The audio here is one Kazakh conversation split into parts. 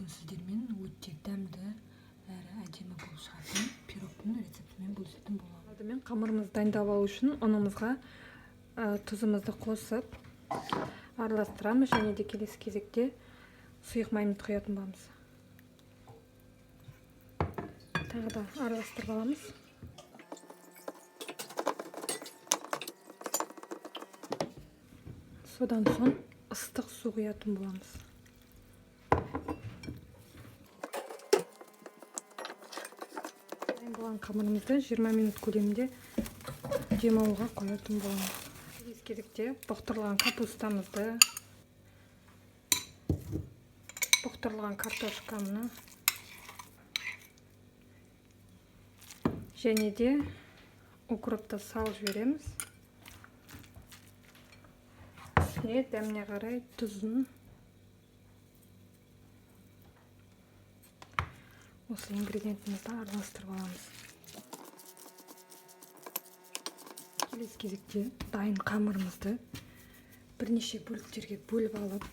бүгін сіздермен өте дәмді әрі әдемі болып шығатын пирогтың рецептімен бөлісетін боламын. Алдымен қамырымызды дайындап алу үшін ұнымызға тұзымызды қосып араластырамыз және де келесі кезекте сұйық майымызды құятын боламыз. Тағы да араластырып аламыз. Содан соң ыстық су құятын боламыз. Дайын болған қамырымызды 20 минут көлемінде демалуға қоятын боламыз. Келесі кезекте бұқтырылған капустамызды, бұқтырылған картошкамны және де укропты салып жібереміз. Үстіне дәміне қарай тұзын осы ингредиентімізді араластырып аламыз. Келесі кезекте дайын қамырымызды бірнеше бөліктерге бөліп алып,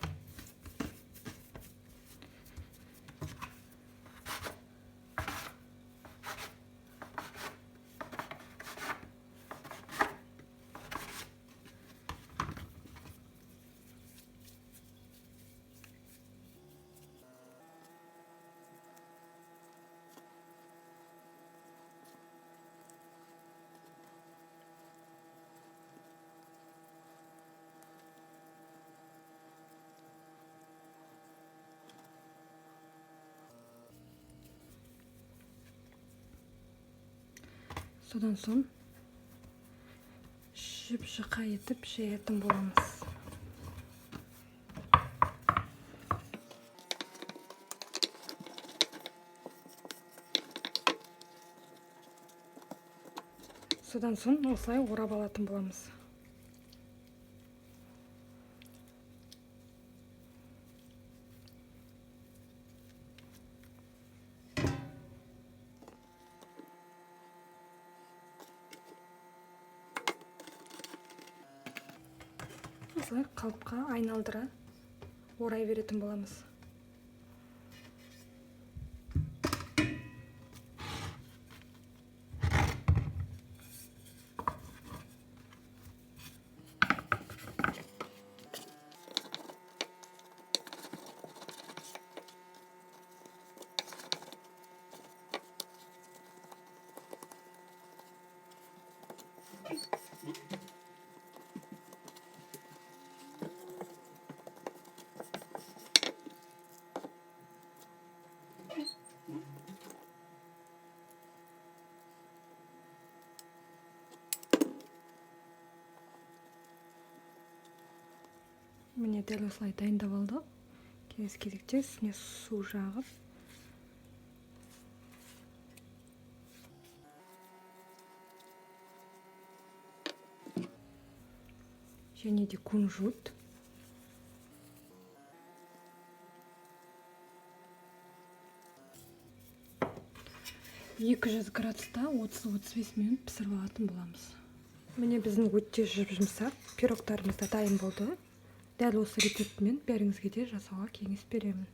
содан соң жұқа етіп жаятын боламыз. Содан соң осылай орап алатын боламыз. Осылай қалыпқа айналдыра орай беретін боламыз. Міне дәл осылай дайындап алдық. Келесі кезекте үстіне су жағып, және де кунжут, градуста 30-35 минут пісіріп алатын боламыз. Міне біздің өте жұп-жұмсақ пирогтарымыз да дайын болды. Дәл осы рецептімен бәріңізге де жасауға кеңес беремін.